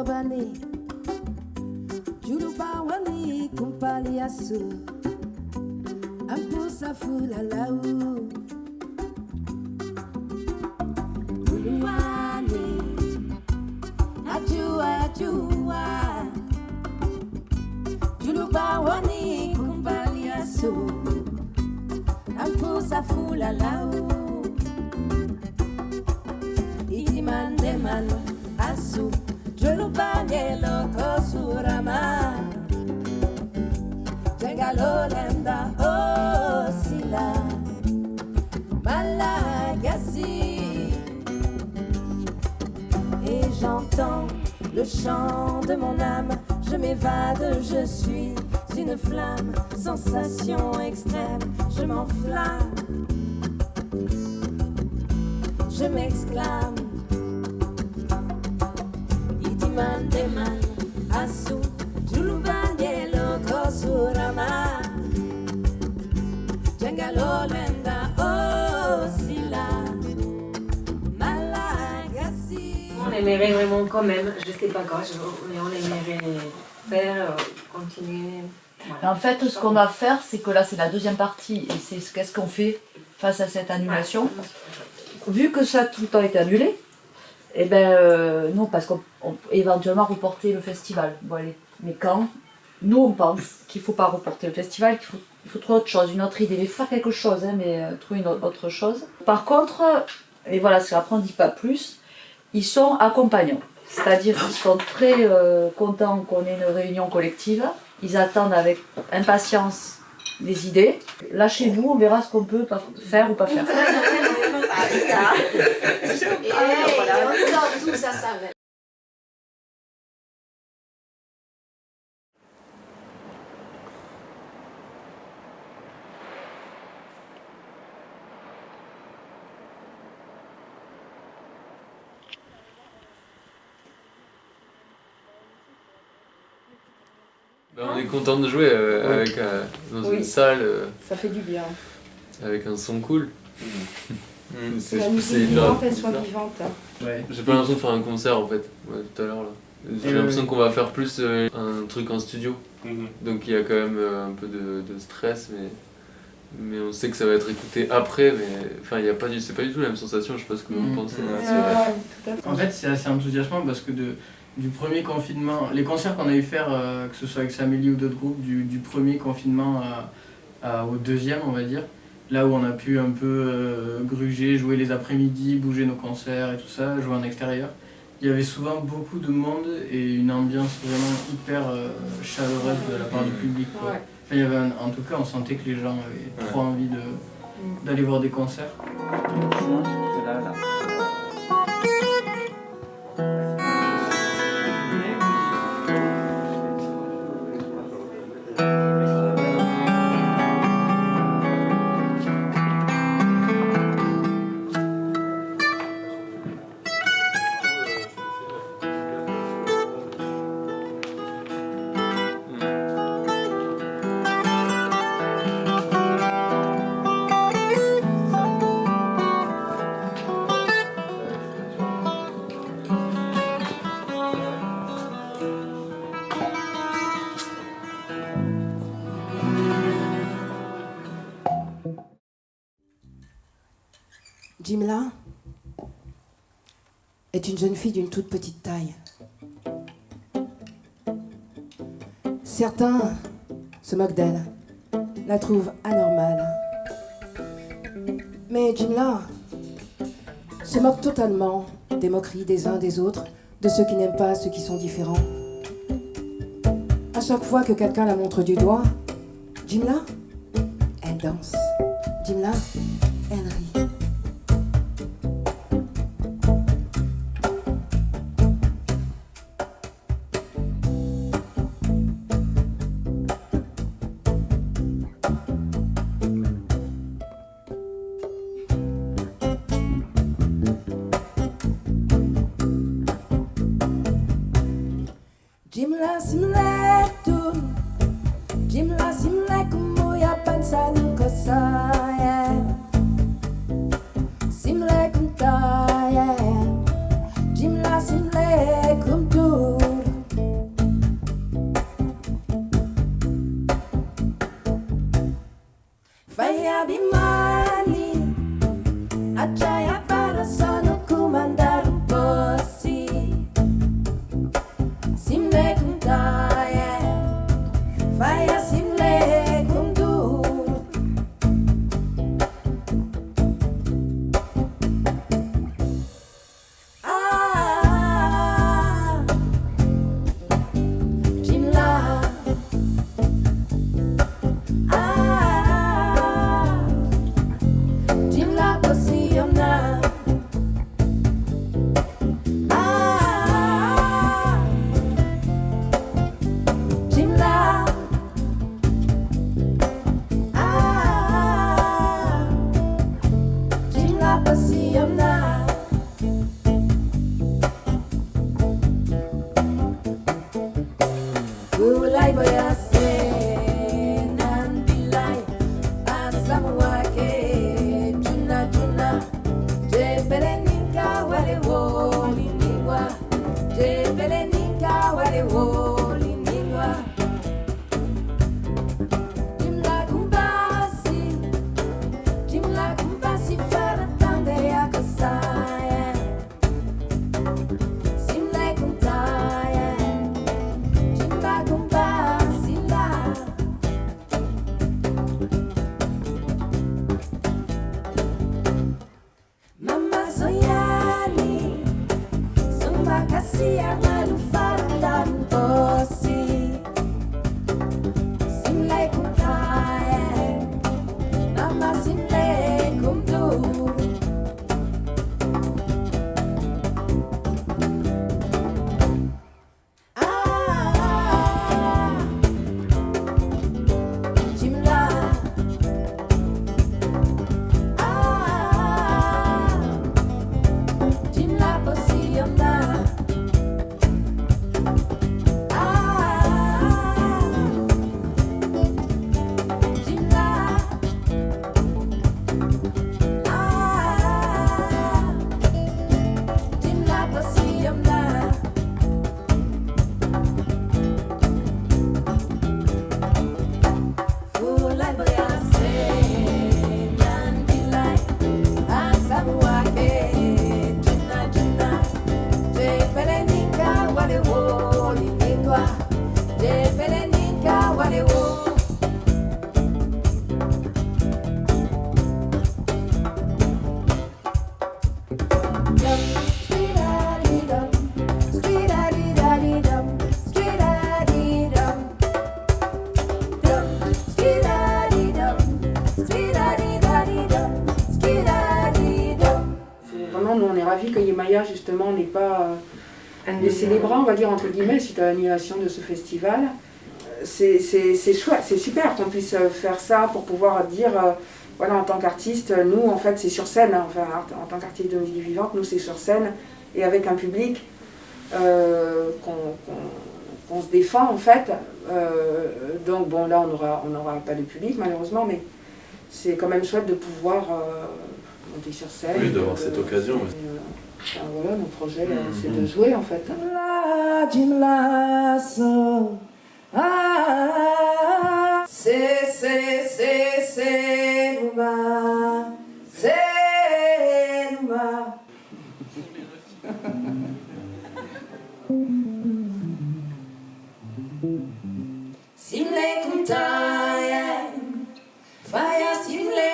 bani Juluba wani kumpali asu Ampusa fula lau Uluwani Ajua Juluba wani kumpali asu Ampusa fula lau Itimande mano asu Juluba ngelo kosurama Jengalolenda osila Malagasy Et j'entends le chant de mon âme Je m'évade, je suis une flamme Sensation extrême, je m'enflamme Je m'exclame Itiman deman asu Julubangelo kosurama Jengalolenda osila Malagasy. On aimerait vraiment quand même, je sais pas quand, mais on aimerait faire, continuer. Voilà. En fait, ce qu'on va faire, c'est que là, c'est la deuxième partie, et c'est qu'est-ce qu'on fait face à cette annulation. Vu que ça a tout le temps été annulé, eh ben non, parce qu'on éventuellement reporter le festival. Bon, allez. Mais quand nous on pense qu'il ne faut pas reporter le festival, qu'il faut trouver autre chose, une autre idée, mais il faut faire quelque chose, hein, mais trouver une autre chose. Par contre, et voilà, c'est après on ne dit pas plus, ils sont accompagnants. C'est-à-dire qu'ils sont très contents qu'on ait une réunion collective. Ils attendent avec impatience des idées. Lâchez-vous, on verra ce qu'on peut faire ou pas faire. Et on sort tout ça, ça va. On est content de jouer avec, dans une salle Ça fait du bien. avec un son cool. La musique vivante, elle soit vivante. Ouais. J'ai pas l'impression de faire un concert en fait, tout à l'heure là. J'ai l'impression qu'on va faire plus un truc en studio. Donc il y a quand même un peu de stress, mais on sait que ça va être écouté après, mais enfin il y a pas c'est pas du tout la même sensation, je sais pas ce que vous pensez. En fait c'est assez enthousiasmant parce que du premier confinement, les concerts qu'on a eu faire, que ce soit avec Samélie ou d'autres groupes, du premier confinement au deuxième on va dire, là où on a pu un peu gruger, jouer les après-midi, bouger nos concerts et tout ça, jouer en extérieur. Il y avait souvent beaucoup de monde et une ambiance vraiment hyper chaleureuse de la part du public. Quoi. Ouais. Enfin, il y avait en tout cas, on sentait que les gens avaient trop envie d'aller voir des concerts. Jimla est une jeune fille d'une toute petite taille. Certains se moquent d'elle, la trouvent anormale. Mais Jimla se moque totalement des moqueries des uns des autres, de ceux qui n'aiment pas ceux qui sont différents. À chaque fois que quelqu'un la montre du doigt, Jimla, elle danse. Jimla, elle rit. Jimla simle tu, Jimla simle como ya pensa no cosa, simle kunta, Jimla simle como tu, wale wo linigwa. Jimla kumbasi, jimla kumbasi fara tande ya kasaya. Simle kuntaya, jimla kumbasi la. Mama soyani, sumba kasi amalu faranda mposi. Simle kumtae, mama simle kumtu. Jimla. Jimla posiyamda. Jimla. Jimla posiyamda. Fulay bayase nan bilay asabuake juna juna je pelenika wale wo linigwa je pelenika wale wo. Dum skidadidum skidadidadidum skidadidum. Dum skidadidum skidadidadidum skidadidum. Vraiment, nous on est ravis que Yemaya justement n'ait pas les célébrants, on va dire entre guillemets, suite à l'annulation de ce festival. C'est chouette, c'est super qu'on puisse faire ça pour pouvoir dire, voilà, en tant qu'artiste, nous en fait c'est sur scène, hein, enfin en tant qu'artiste de musique vivante, nous c'est sur scène et avec un public qu'on se défend en fait. Donc bon là on n'aura pas de public malheureusement, mais c'est quand même chouette de pouvoir monter sur scène. Oui, d'avoir cette occasion. Oui. Enfin, voilà, mon projet c'est de jouer en fait. Jimla so, c'est Numa, c'est Numa. Simle kumtaya, faya simle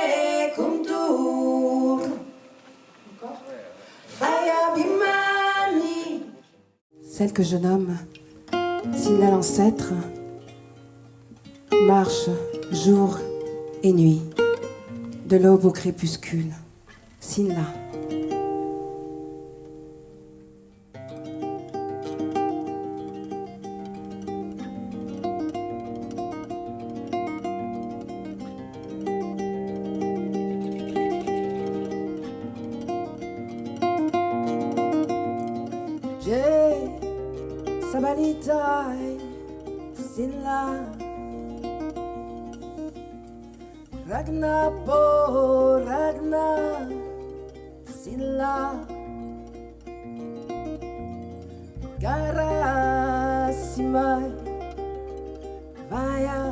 kumtur. Faya bimani. Celle que je nomme Sinla l'ancêtre marche jour et nuit, de l'aube au crépuscule. Sinla. Sabanitai, Sinla. Ragna po Ragna, Sinla. Garasimai, Vaya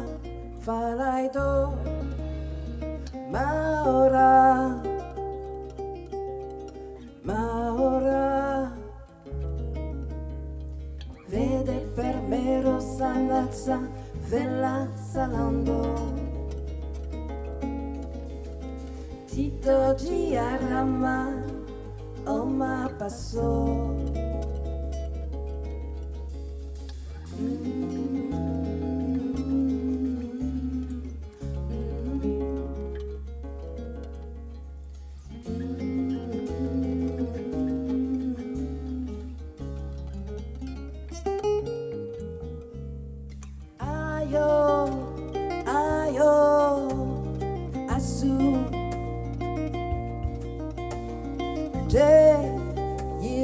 Falaido, Maora, Maora. Vede per me rossa nazza, vela salando. Tito Giarama, Oma passò.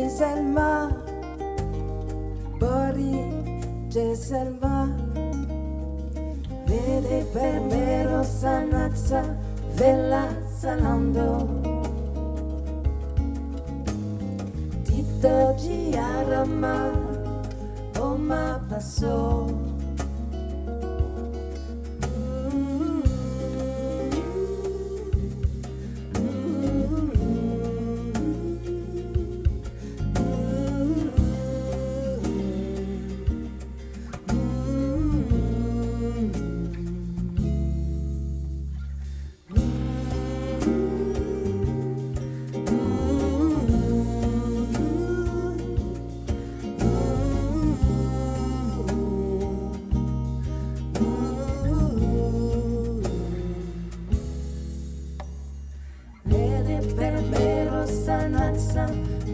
Selma, Bori, Selma, vede per me rossa nazza, vela salando. Tito Giarama, oh ma passou.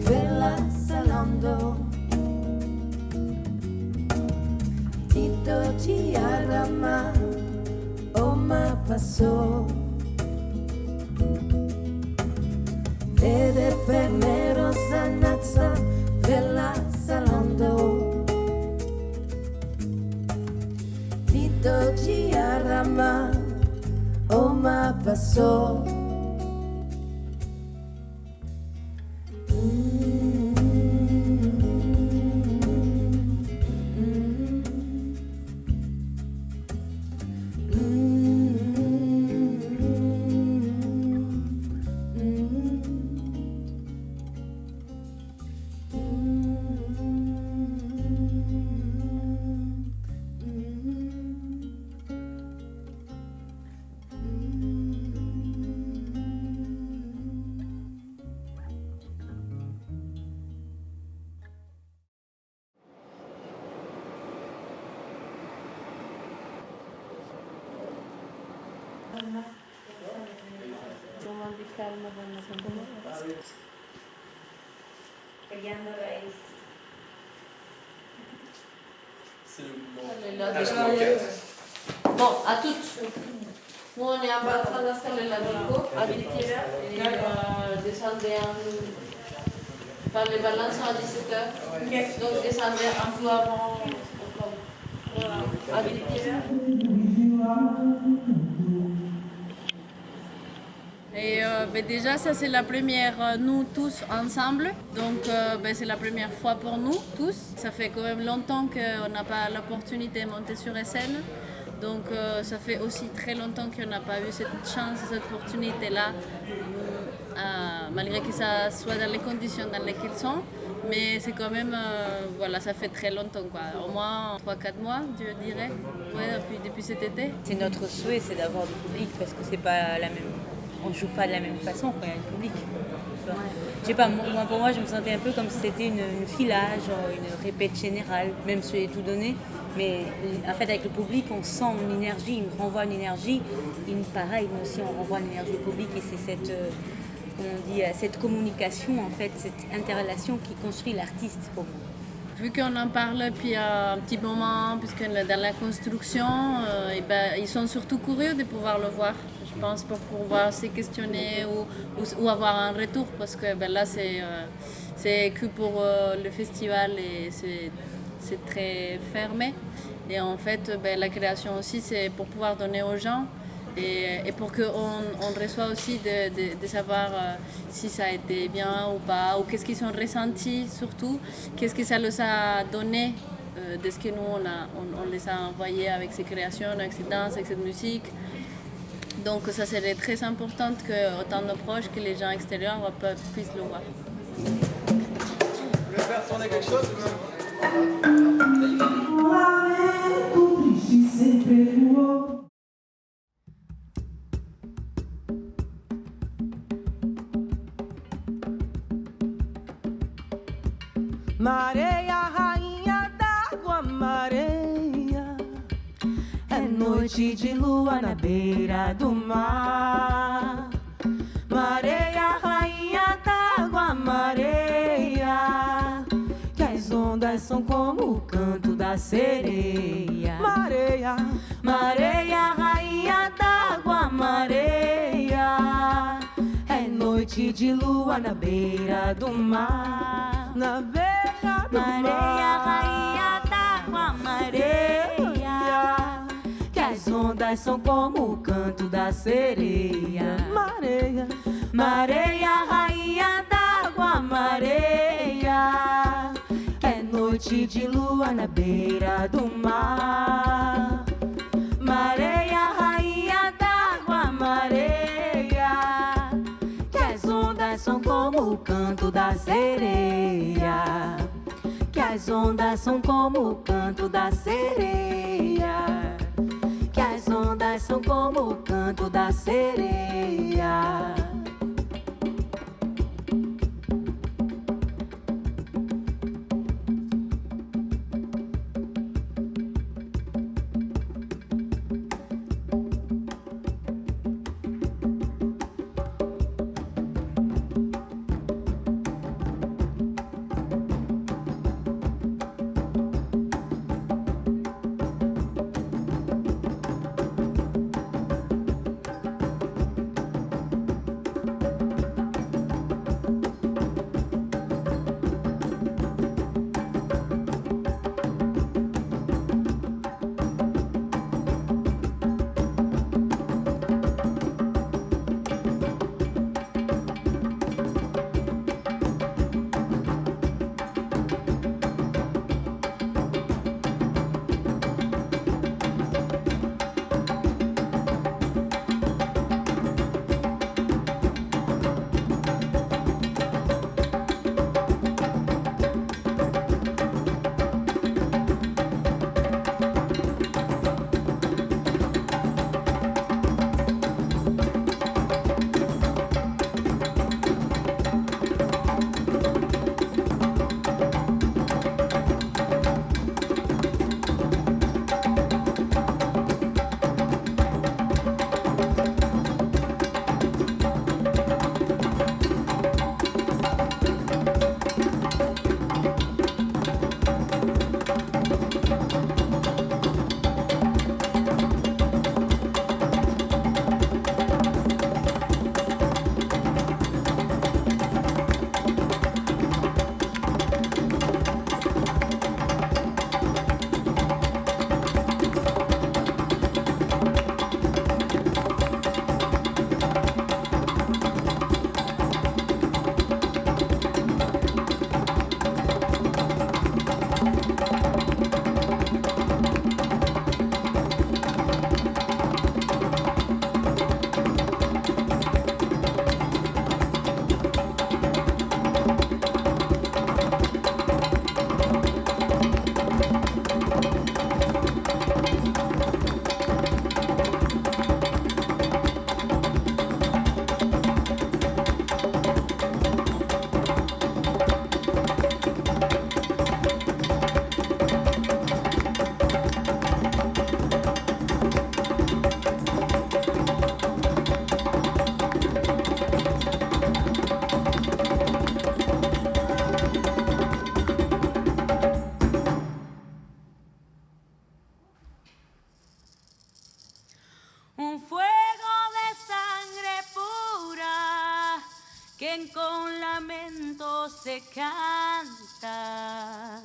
Vela salando Tito Tiarama Oma passou Vede primero sanazza Vela salando Tito Tiarama Oma passou. Bon, à toutes. Nous, on est en train d'installer la déco. Descendez par les balances à 17h. Donc, descendez un peu avant. Et déjà, ça c'est la première, nous tous ensemble. Donc c'est la première fois pour nous tous. Ça fait quand même longtemps qu'on n'a pas l'opportunité de monter sur scène. Donc ça fait aussi très longtemps qu'on n'a pas eu cette chance, cette opportunité-là, malgré que ça soit dans les conditions dans lesquelles ils sont. Mais c'est quand même, voilà, ça fait très longtemps, quoi. Au moins 3-4 mois, je dirais, depuis cet été. C'est notre souhait, c'est d'avoir du public parce que c'est pas la même. On ne joue pas de la même façon quand il y a un public. Je sais pas, pour moi, je me sentais un peu comme si c'était une filage, une répète générale, même si j'ai tout donné. Mais en fait, avec le public, on sent une énergie, il me renvoie une énergie. Pareil, nous aussi, on renvoie une énergie au public et c'est cette communication, en fait, cette interrelation qui construit l'artiste pour moi. Vu qu'on en parle depuis un petit moment, puisque dans la construction, ils sont surtout curieux de pouvoir le voir. Je pense pour pouvoir se questionner ou avoir un retour, parce que là c'est que pour le festival et c'est très fermé. Et en fait, la création aussi, c'est pour pouvoir donner aux gens et pour qu'on reçoit aussi de savoir si ça a été bien ou pas, ou qu'est-ce qu'ils ont ressenti surtout, qu'est-ce que ça leur a donné de ce que nous on les a envoyés avec ces créations, avec ces danses, avec cette musique. Donc ça serait très important que autant nos proches que les gens extérieurs puissent le voir. Vous voulez faire tourner quelque chose Mareia, rainha d'água, mareia, é noite de lua na beira do mar. Mareia, rainha d'água, mareia, que as ondas são como o canto da sereia. Mareia, mareia, rainha d'água, mareia, é noite de lua na beira do mar. Na beira do Mareia, mar. rainha d'água, mareia, Que as ondas são como o canto da sereia. Mareia, mareia, rainha d'água, mareia, é noite noite de lua na beira do mar. Mareia, rainha d'água, mareia, que as ondas são como o canto da sereia, que as ondas são como o canto da sereia, que as ondas são como o canto da sereia. Se canta.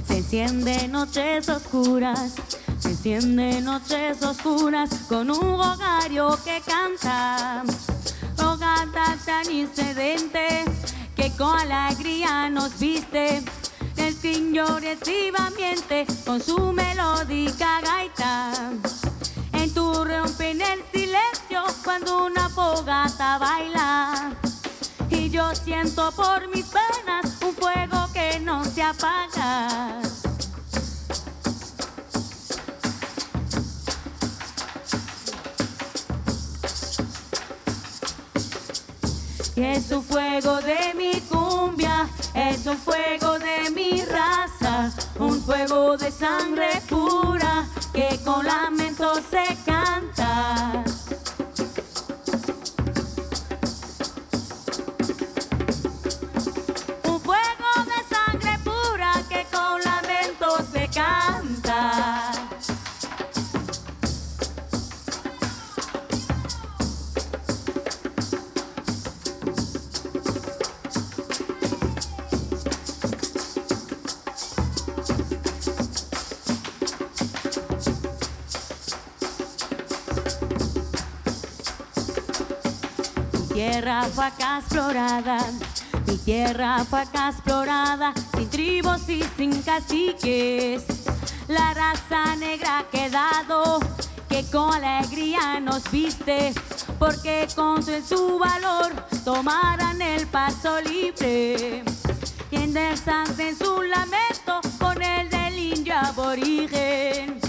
Se enciende noches oscuras. Se enciende noches oscuras con un rogario que canta, rogata tan incidente que con alegría nos viste. El Señor activamente con su melódica gaita. En tu rompen el silencio cuando una fogata baila. Y yo siento por mis venas un fuego que no se apaga. Y es un fuego de mi cumbia, es un fuego de mi raza, un fuego de sangre pura que con lamento se canta. Un fuego de sangre pura que con lamento se canta. tierra fue acá explorada. Mi tierra fue acá explorada, sin tribus y sin caciques. La raza negra ha quedado, que con alegría nos viste, porque con su valor tomarán el paso libre. Y enderezante en su lamento con el del indio aborigen.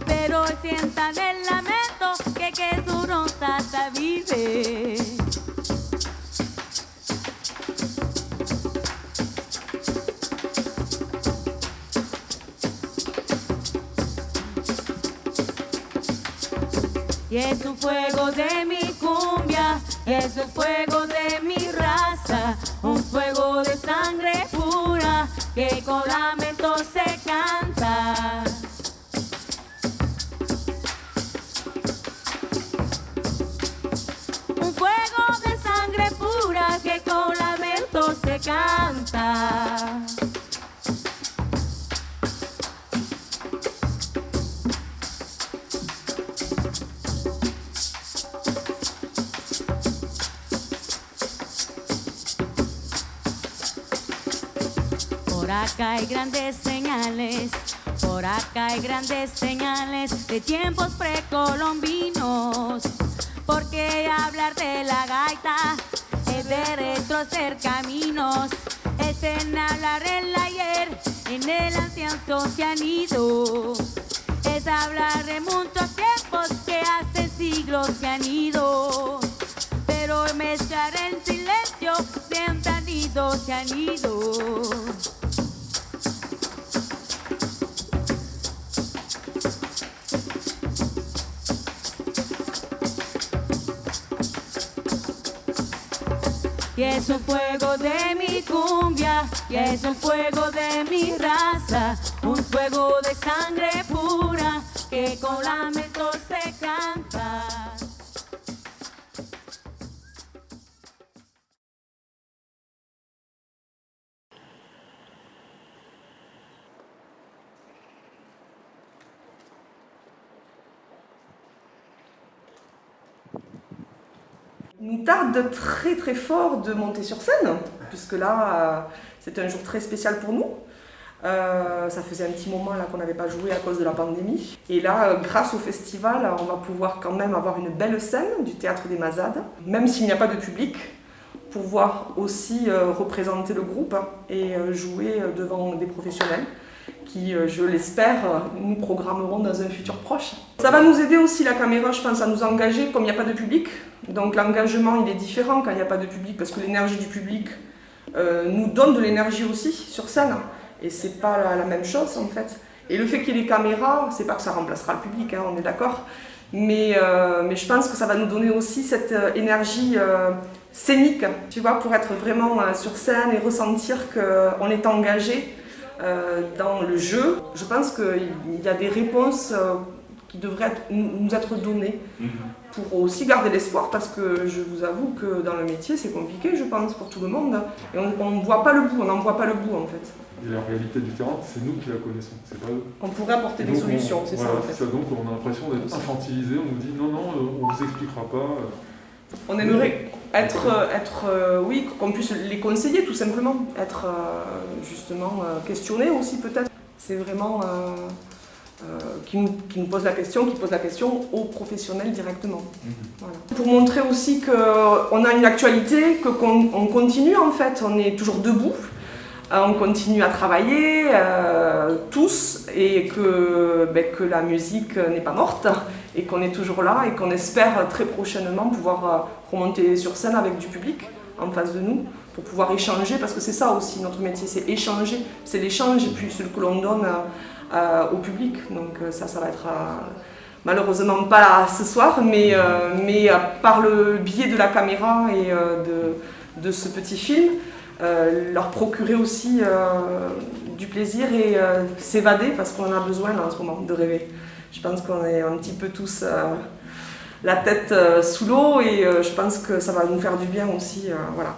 Pero sientan el lamento que su raza vive. Y es un fuego de mi cumbia, y es un fuego de mi raza, un fuego de sangre pura que con lamento se canta. Un fuego de sangre pura que con lamento se canta. Por acá hay grandes señales, por acá hay grandes señales de tiempos precolombinos. Porque hablar de la gaita es de retroceder caminos, es en hablar el ayer, en el anciano se han ido. Es hablar de muchos tiempos que hace siglos se han ido. Pero mezclar en silencio siempre han ido, se han ido. Y es un fuego de mi cumbia, y es un fuego de mi raza, un fuego de sangre pura que con lamento se canta. Il nous tarde très très fort de monter sur scène, puisque là, c'est un jour très spécial pour nous. Ça faisait un petit moment là qu'on n'avait pas joué à cause de la pandémie. Et là, grâce au festival, on va pouvoir quand même avoir une belle scène du Théâtre des Mazades, même s'il n'y a pas de public, pouvoir aussi représenter le groupe et jouer devant des professionnels qui, je l'espère, nous programmeront dans un futur proche. Ça va nous aider aussi, la caméra, je pense, à nous engager comme il n'y a pas de public. Donc l'engagement, il est différent quand il n'y a pas de public, parce que l'énergie du public nous donne de l'énergie aussi sur scène. Et c'est pas la même chose, en fait. Et le fait qu'il y ait des caméras, c'est pas que ça remplacera le public, hein, on est d'accord. Mais je pense que ça va nous donner aussi cette énergie scénique, tu vois, pour être vraiment sur scène et ressentir qu'on est engagé dans le jeu. Je pense qu'il y a des réponses qui devraient nous être données pour aussi garder l'espoir, parce que je vous avoue que dans le métier c'est compliqué, je pense, pour tout le monde, et on ne voit pas le bout, on n'en voit pas le bout en fait. Et la réalité du terrain, c'est nous qui la connaissons, c'est pas eux. On pourrait apporter des solutions, c'est voilà, ça en fait. Ça, donc on a l'impression d'être infantilisé, on nous dit non, on vous expliquera pas. On aimerait oui, qu'on puisse les conseiller tout simplement, être justement questionnés aussi peut-être. C'est vraiment qui nous pose la question, qui pose la question aux professionnels directement. Voilà. Pour montrer aussi qu'on a une actualité, qu'on continue en fait, on est toujours debout. On continue à travailler tous, et que la musique n'est pas morte et qu'on est toujours là, et qu'on espère très prochainement pouvoir remonter sur scène avec du public en face de nous pour pouvoir échanger, parce que c'est ça aussi notre métier, c'est échanger, c'est l'échange et puis ce que l'on donne au public. Donc ça va être malheureusement pas là ce soir, mais par le biais de la caméra et de ce petit film, leur procurer aussi du plaisir et s'évader, parce qu'on en a besoin là, en ce moment, de rêver. Je pense qu'on est un petit peu tous la tête sous l'eau, et je pense que ça va nous faire du bien aussi. Voilà.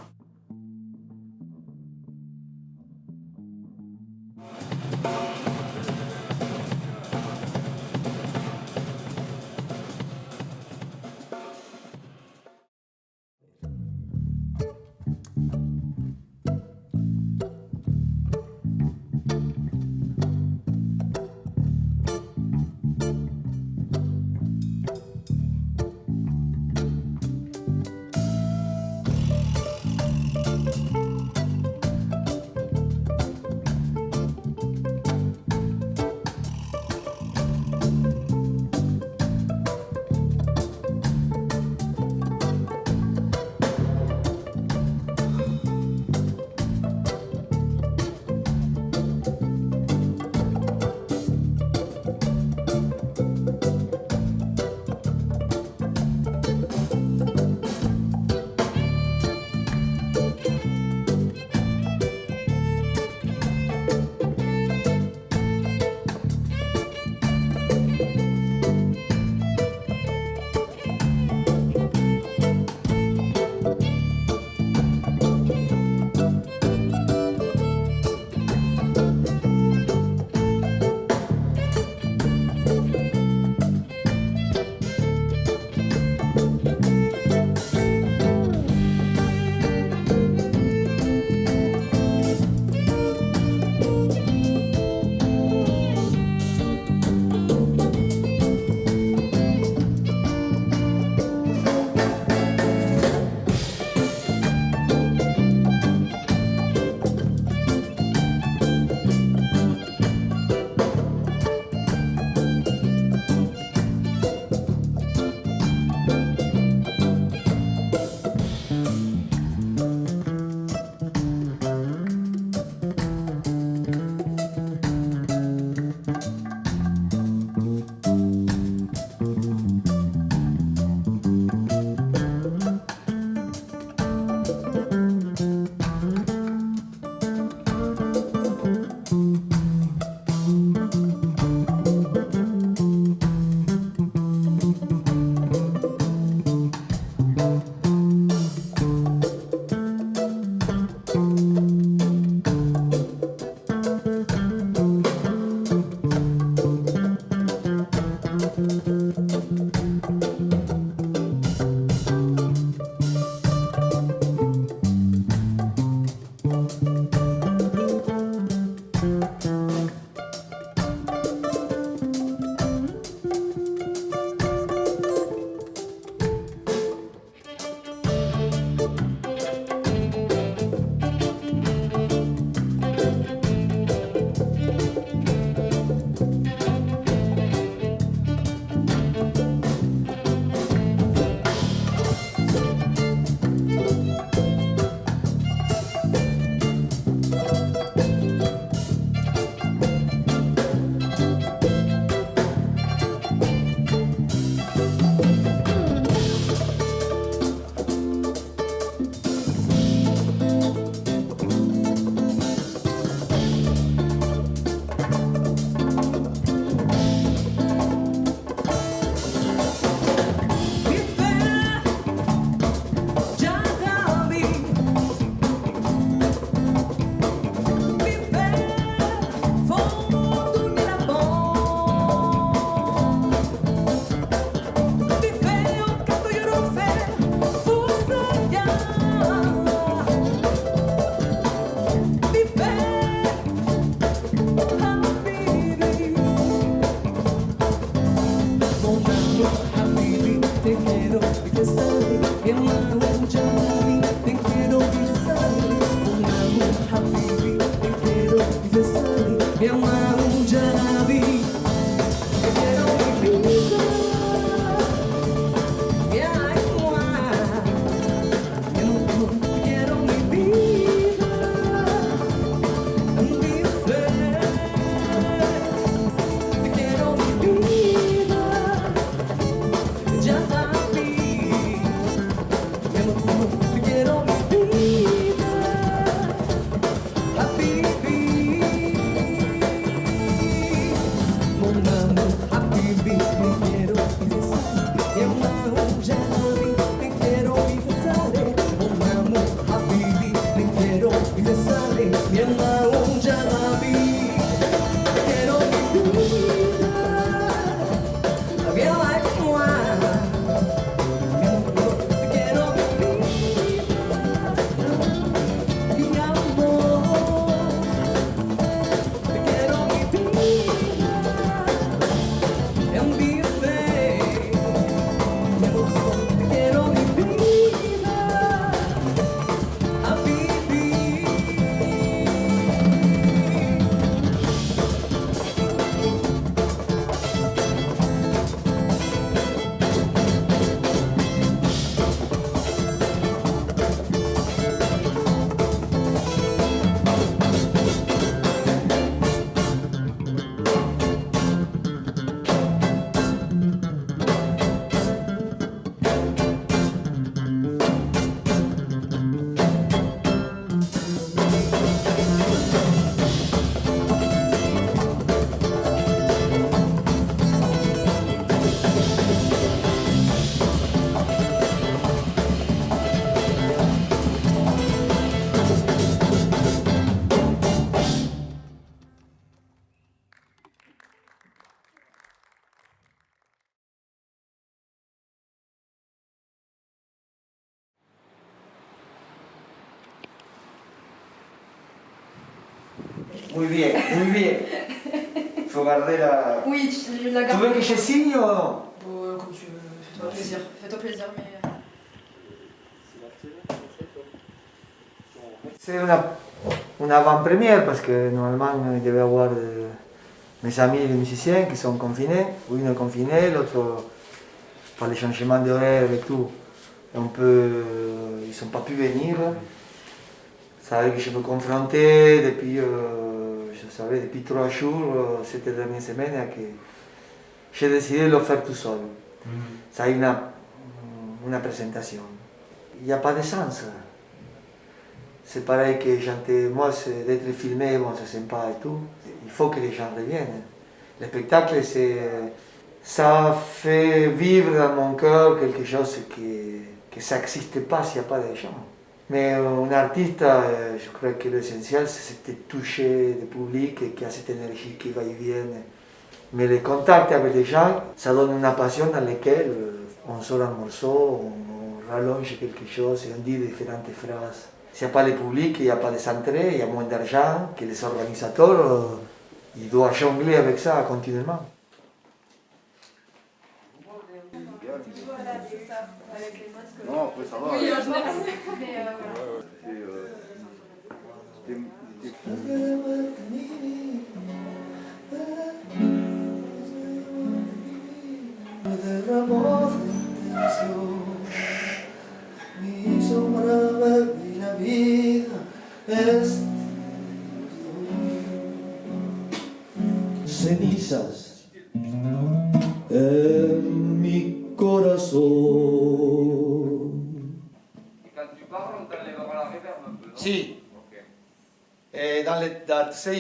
Muy bien, muy bien. Il faut garder la... Oui, je la garde. Tu veux que je signe ou non? Comme tu veux, fais-toi plaisir. Fais-toi plaisir, mais... C'est une avant-première parce que normalement il devait y avoir mes amis les musiciens qui sont confinés. Une est confinée, l'autre par les changements d'horaire et tout. Ils ne sont pas pu venir. Ça veut dire que je me confrontais depuis, depuis 3 jours, cette dernière semaine, que j'ai décidé de le faire tout seul. Ça a une présentation. Il n'y a pas de sens. C'est pareil que chanter, moi, d'être filmé, bon, c'est sympa et tout. Il faut que les gens reviennent. Le spectacle, ça fait vivre dans mon cœur quelque chose que ça n'existe pas s'il n'y a pas de gens. Mais un artiste, je crois que l'essentiel, c'est de toucher le public et qu'il y a cette énergie qui va et vient. Mais le contact avec les gens, ça donne une passion dans laquelle on sort un morceau, on rallonge quelque chose et on dit différentes phrases. S'il n'y a pas le public, il n'y a pas des entrées, il y a moins d'argent, que les organisateurs, ils doivent jongler avec ça continuellement. Non, après ça va. Oui, en général. Cenizas en mi corazón. Et quand tu parles, on t'enlèvera la réverb un peu, non? Si. Okay. Et tu sais,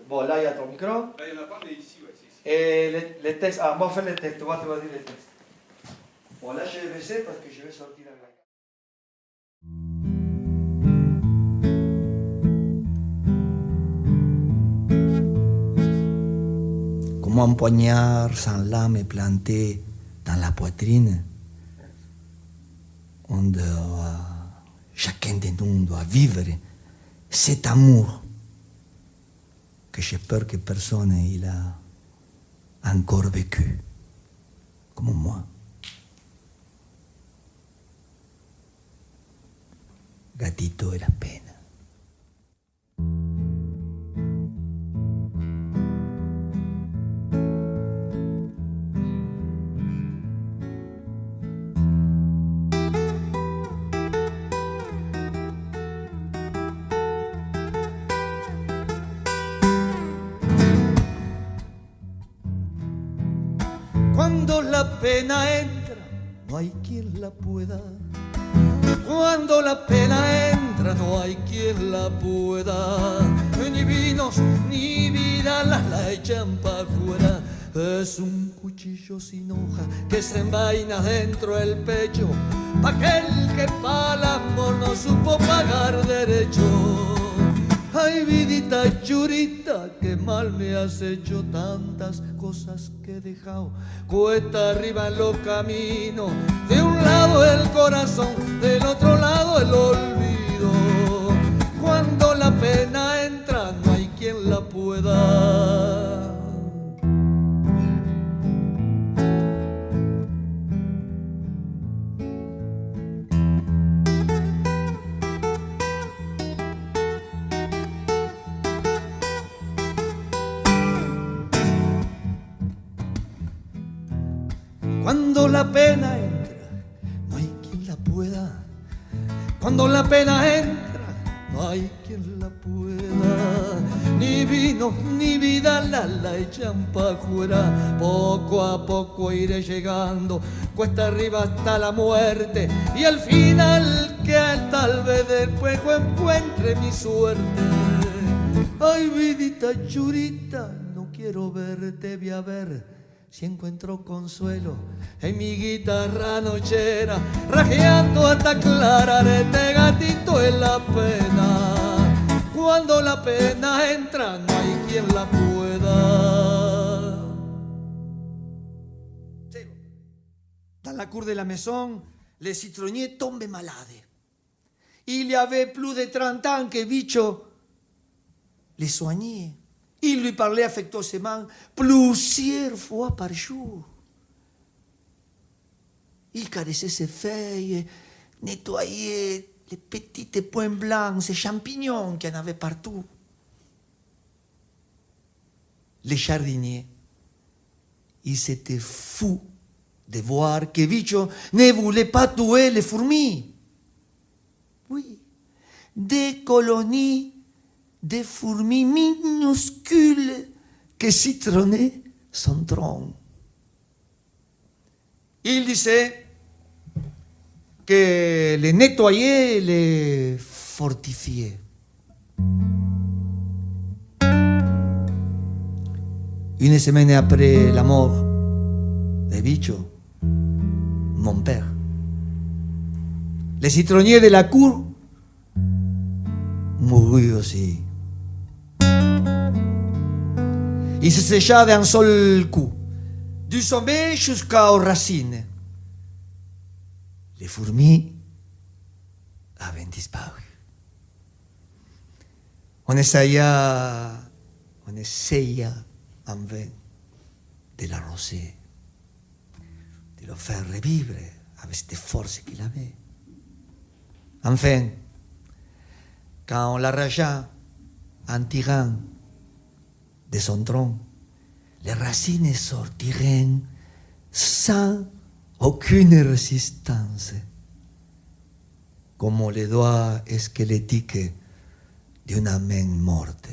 bon, là il y a ton micro. Là il n'y en a pas, mais ici, ouais. Et les textes, moi on fait les textes, tu vas dire les textes. Bon, là je vais baisser parce que je vais sortir avec la carte. Comme un poignard sans lame est planté dans la poitrine, chacun de nous doit vivre cet amour que j'ai peur que personne il a encore vécu comme moi. Gatito de la pena. Cuando la pena entra, no hay quien la pueda. Cuando la pena entra, no hay quien la pueda. Ni vinos ni vida la echan pa' fuera. Es un cuchillo sin hoja que se envaina dentro del pecho. Pa' aquel que pa'l amor no supo pagar derecho. Ay, vidita churita, qué mal me has hecho, tantas cosas que he dejado cuesta arriba en los caminos. De un lado el corazón, del otro lado el olvido. Cuando la pena entra, no hay quien la pueda. Cuando la pena entra, no hay quien la pueda. Cuando la pena entra, no hay quien la pueda. Ni vino ni vida la echan pa' fuera. Poco a poco iré llegando, cuesta arriba hasta la muerte. Y al final que tal vez después encuentre mi suerte. Ay, vidita churita, no quiero verte, voy a ver si encuentro consuelo en mi guitarra nochera, rajeando hasta aclarar este gatito en la pena. Cuando la pena entra, no hay quien la pueda. Dans la cour de la maison, le citronnier tombe malade. Il y avait plus de 30 ans que Bicho le soignait. Il lui parlait affectueusement plusieurs fois par jour. Il caressait ses feuilles, nettoyait les petits points blancs, ces champignons qu'il y en avait partout. Les jardiniers, ils étaient fous de voir que Bicho ne voulait pas tuer les fourmis. Oui, des colonies des fourmis minuscules que citronnaient son tronc. Il disait que les nettoyer, les fortifier. Une semaine après la mort de Bicho, mon père, les citronniers de la cour mourut aussi. Il se sécha d'un seul coup, du sommet jusqu'aux racines. Les fourmis avaient disparu. On essaya en vain de l'arroser, de le faire revivre avec cette force qu'il avait. Enfin, quand on l'arracha en tirant de son tronc, les racines sortirent sans aucune résistance, comme les doigts squelettiques d'une main morte.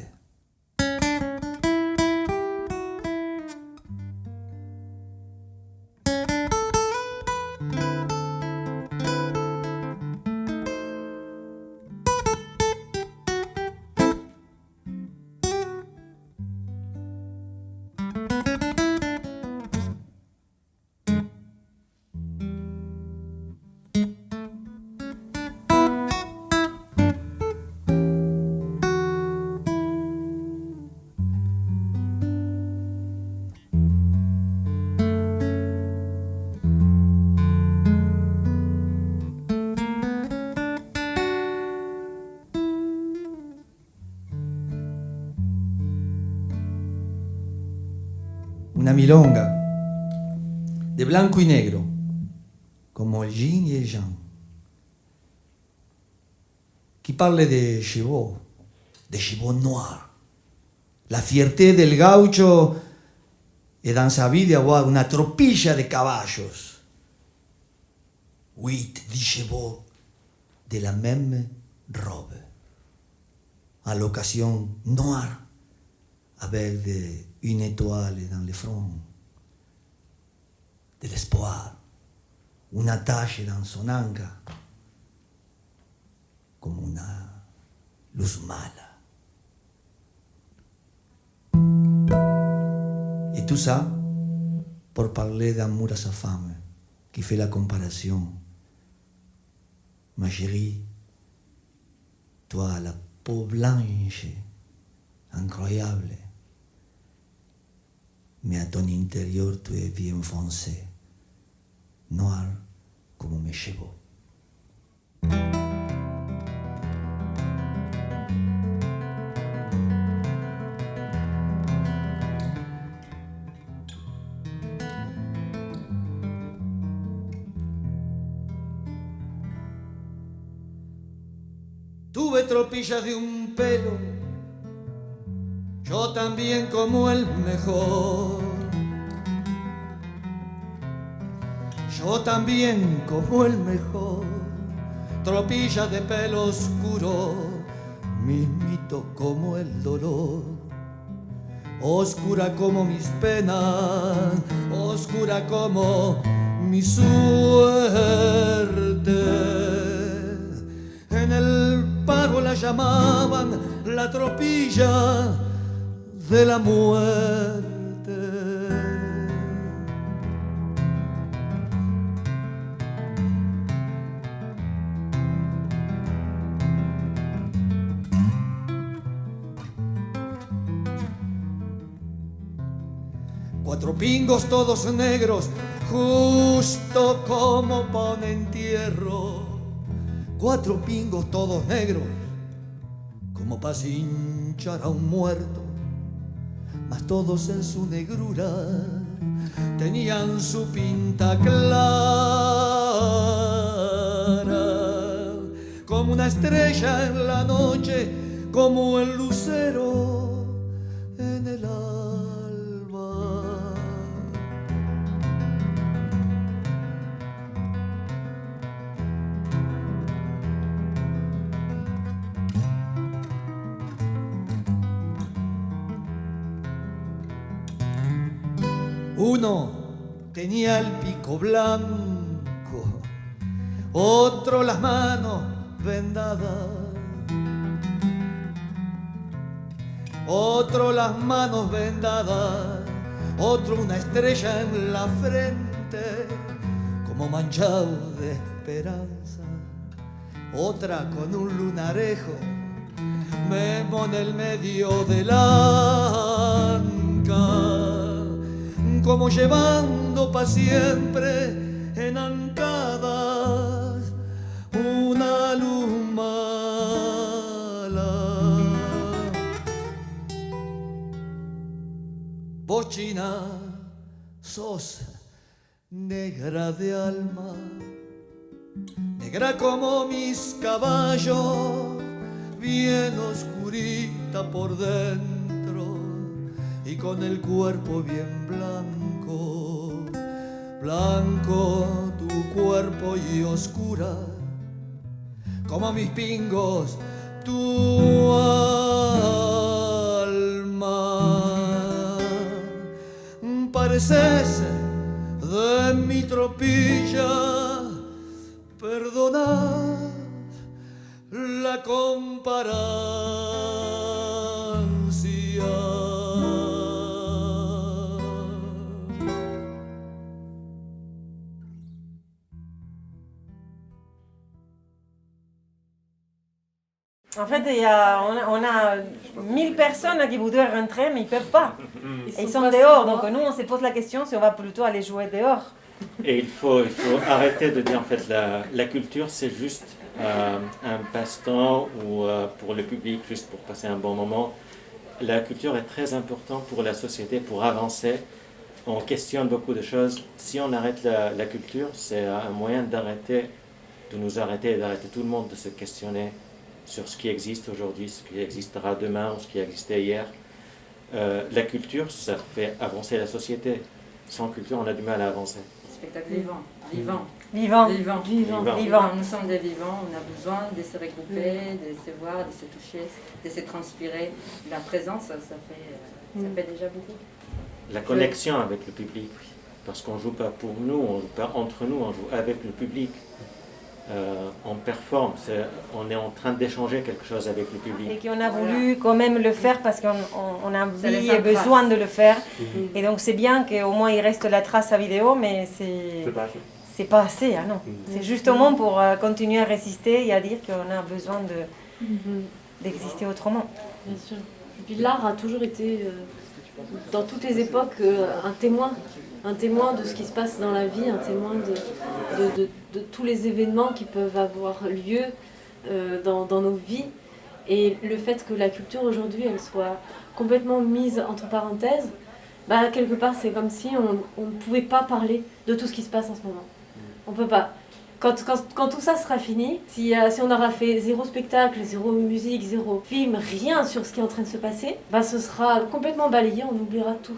una milonga de blanco y negro, como el yin y el yang, qui parle de chevaux noirs, la fierté del gaucho et dans sa vie d'avoir una tropilla de caballos, 8-10 chevaux de la même robe, à l'occasion noire, avec une étoile dans le front, de l'espoir, una tache dans son anca, comme una luz mala. Et tout ça pour parler d'amour à sa femme, qui fait la comparaison. Ma chérie, toi, la peau blanche, incroyable, mais à ton intérieur, tu es bien foncé, noir comme mes cheveux. Tuve tropillas de un pelo, yo también como el mejor. Yo también como el mejor, tropillas de pelo oscuro, mismito como el dolor. Oscura como mis penas, oscura como mi suerte. En el paro la llamaban la tropilla de la muerte. 4 pingos todos negros, justo como para entierro. 4 pingos todos negros, como para cinchar a un muerto. Mas todos en su negrura tenían su pinta clara, como una estrella en la noche, como el lucero en el alba. Uno tenía el pico blanco, otro las manos vendadas, otro las manos vendadas, otro una estrella en la frente, como manchado de esperanza, otra con un lunarejo, Memo en el medio del anca, como llevando pa' siempre en ancadas una luz mala. Vos, China, sos negra de alma, negra como mis caballos, bien oscurita por dentro y con el cuerpo bien blanco, blanco tu cuerpo y oscura, como mis pingos tu alma. Pareces de mi tropilla, perdonad la comparancia. En fait, on a 1000 personnes qui voudraient rentrer, mais ils ne peuvent pas. Et ils sont dehors, donc nous, on se pose la question si on va plutôt aller jouer dehors. Et il faut arrêter de dire en fait la culture, c'est juste un passe-temps ou pour le public, juste pour passer un bon moment. La culture est très importante pour la société, pour avancer. on questionne beaucoup de choses. Si on arrête la culture, c'est un moyen de nous arrêter et d'arrêter tout le monde de se questionner sur ce qui existe aujourd'hui, ce qui existera demain ou ce qui existait hier. La culture, ça fait avancer la société. Sans culture, on a du mal à avancer. Spectacle vivant. Vivant. Vivant. Vivant. Vivant. Vivant. Nous sommes des vivants, on a besoin de se regrouper, de se voir, de se toucher, de se transpirer. La présence, ça fait déjà beaucoup. La connexion avec le public, parce qu'on ne joue pas pour nous, on ne joue pas entre nous, on joue avec le public. On performe, on est en train d'échanger quelque chose avec le public. Et qu'on a voulu quand même le faire parce qu'on a envie et besoin de le faire. Et donc c'est bien qu'au moins il reste la trace à vidéo, mais c'est pas assez. Hein, non. C'est justement pour continuer à résister et à dire qu'on a besoin d'exister autrement. Bien sûr. Et puis l'art a toujours été, dans toutes les époques, un témoin de ce qui se passe dans la vie, un témoin de tous les événements qui peuvent avoir lieu dans nos vies. Et le fait que la culture aujourd'hui, elle soit complètement mise entre parenthèses, bah, quelque part c'est comme si on ne pouvait pas parler de tout ce qui se passe en ce moment. On ne peut pas. Quand tout ça sera fini, si on aura fait 0 spectacle, 0 musique, 0 film, rien sur ce qui est en train de se passer, bah, ce sera complètement balayé, on oubliera tout.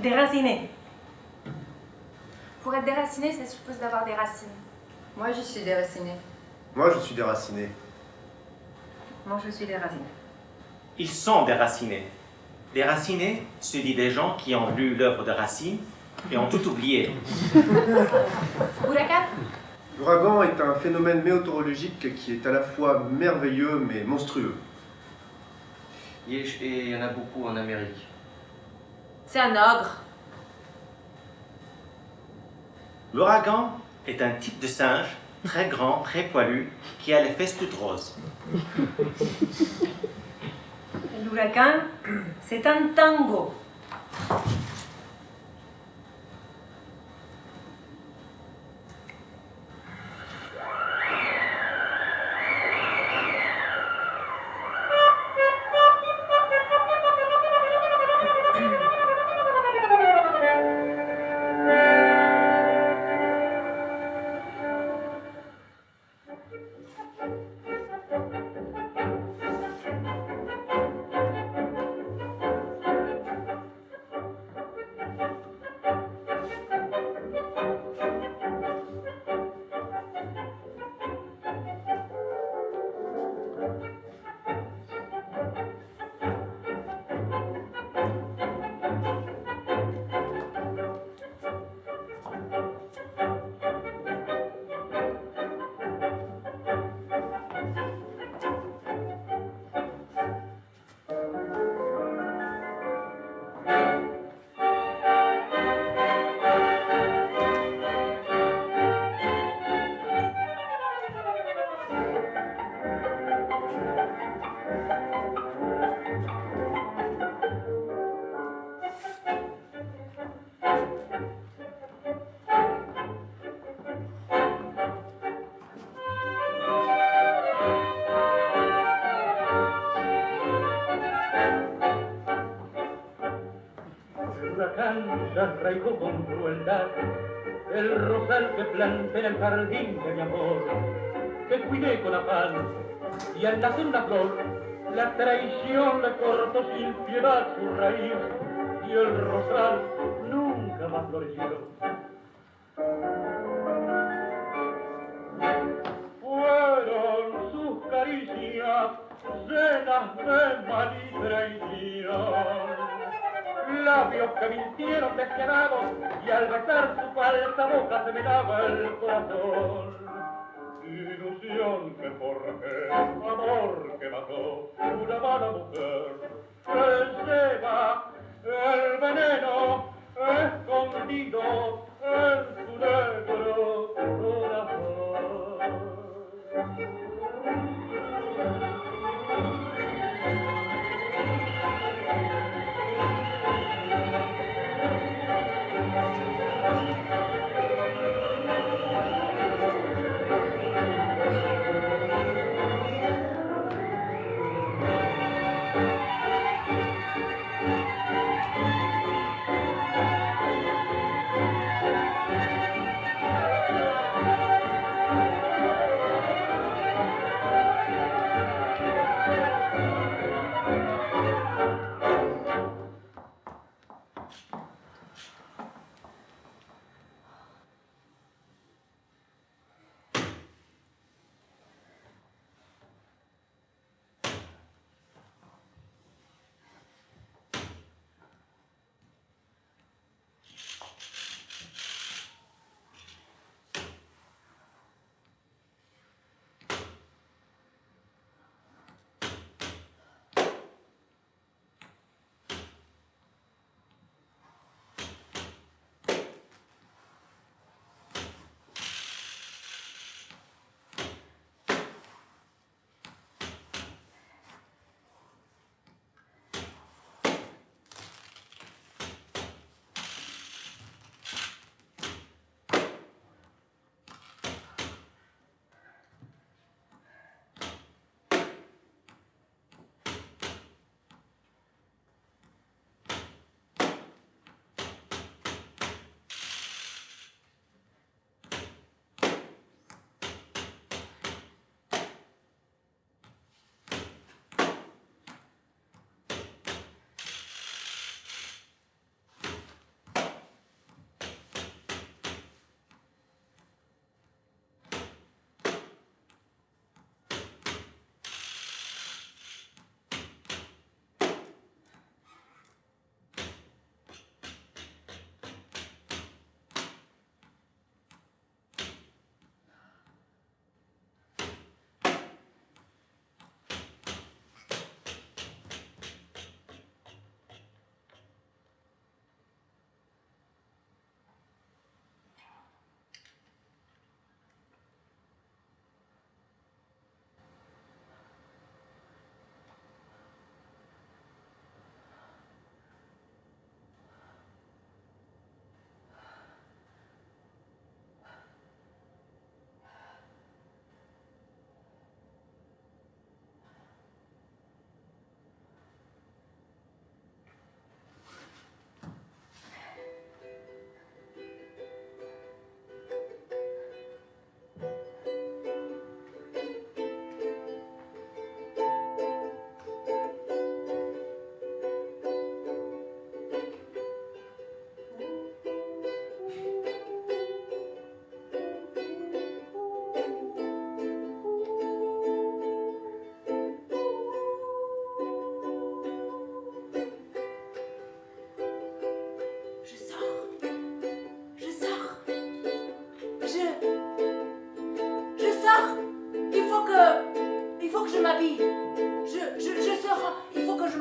Déraciné. Pour être déraciné, ça suppose d'avoir des racines. Moi, je suis déracinée. Moi, je suis déraciné. Moi, je suis déracinée. Ils sont déracinés. Déracinés, se dit des gens qui ont lu l'œuvre de Racine et ont tout oublié. Ouragan. L'ouragan est un phénomène météorologique qui est à la fois merveilleux mais monstrueux. Et il y en a beaucoup en Amérique. C'est un ogre. L'ouragan est un type de singe très grand, très poilu, qui a les fesses toutes roses. l'ouragan, c'est un tango. Se arraigó con crueldad el rosal que planté en el jardín de mi amor, que cuidé con afán, y al nacer una flor, la traición le cortó sin piedad su raíz, y el rosal nunca más floreció. Fueron sus caricias llenas de mal y traición, labios que mintieron despiadados, y al besar su falsa boca se me daba el corazón. Ilusión que forjé, amor que mató una mala mujer, que lleva el veneno escondido en su negro corazón.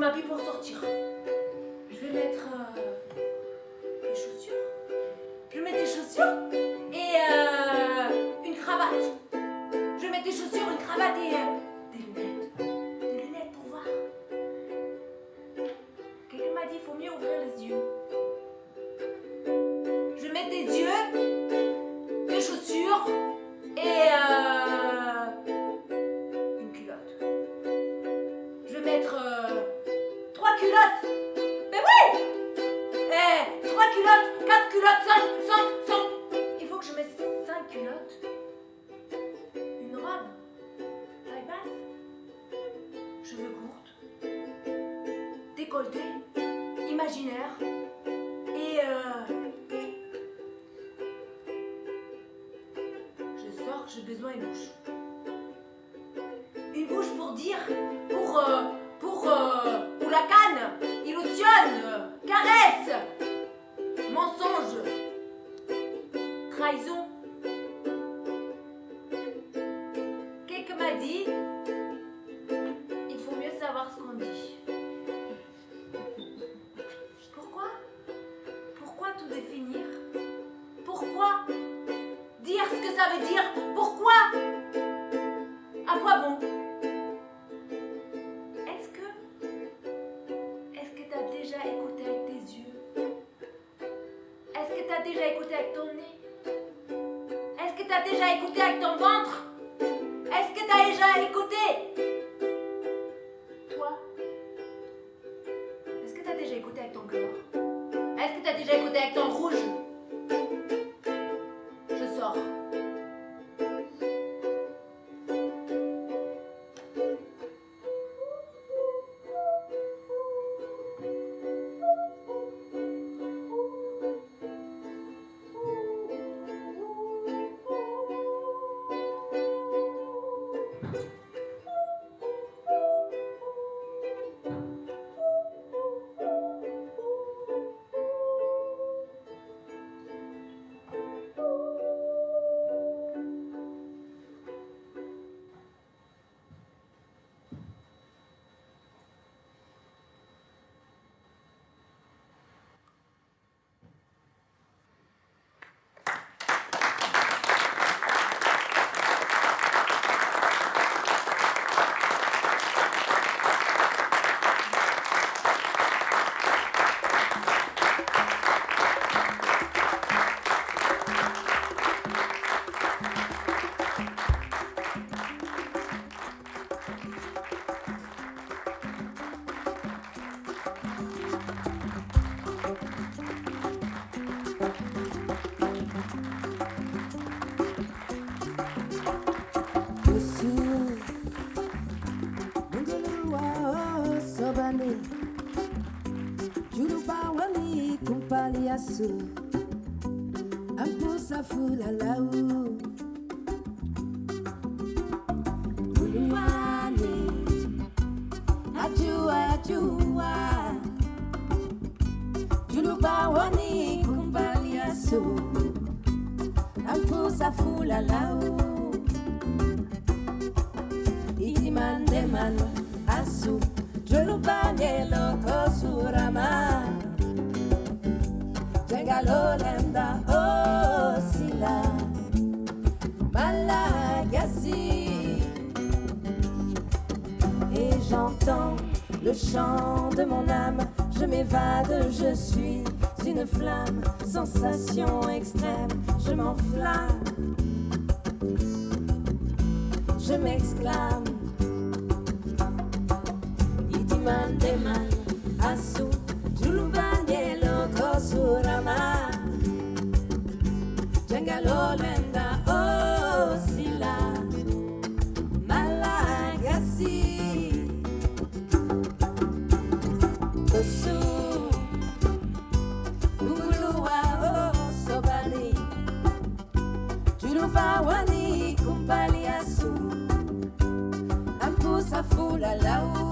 m'habille pour sortir. Je vais mettre des chaussures. Je vais mettre des chaussures et une cravate. Je vais mettre des chaussures, une cravate et des lunettes. Des lunettes pour voir. Quelqu'un m'a dit il faut mieux ouvrir les yeux. Je vais mettre des yeux, des chaussures et une culotte. Je vais mettre 3 culottes. Mais oui! 3 culottes, 4 culottes, 5. Il faut que je mette 5 culottes. Une robe. Taille basse. Cheveux courts. Décolleté. Imaginaire. Et je sors, j'ai besoin d'une bouche. Une bouche pour dire, pour la canne, illusionne, caresse, mensonge, trahison. Quelqu'un m'a dit, il faut mieux savoir ce qu'on dit. Pourquoi tout définir? Pourquoi dire ce que ça veut dire? Pourquoi? À quoi bon? Est-ce que t'as déjà écouté avec tes yeux? Est-ce que t'as déjà écouté avec ton nez? Est-ce que t'as déjà écouté avec ton ventre? Est-ce que t'as déjà écouté? Toi? Est-ce que t'as déjà écouté avec ton cœur? Est-ce que t'as déjà écouté avec ton rouge? Je sors. Ampusa fulalau Uluane Ajua Juluba wani kumbali asu Ampusa fulalau Itimande manu asu Juluba nyelo kosurama Jengalolenda osila Malagasy Et j'entends le chant de mon âme Je m'évade, je suis une flamme Sensation extrême, je m'enflamme Je m'exclame Itimandeman asu Julubanyelo kosurama Jengalolenda osila Malagasy Osu Uluwa osobani Julubawani kumbali asu Ampusa fulalau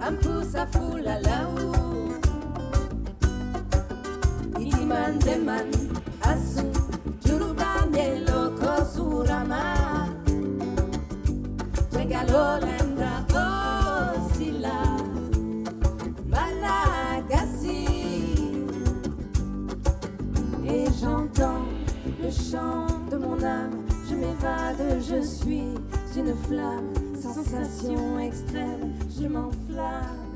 Ampusa fulalau chant de mon âme. Je m'évade, je suis une flamme, sensation extrême, je m'enflamme.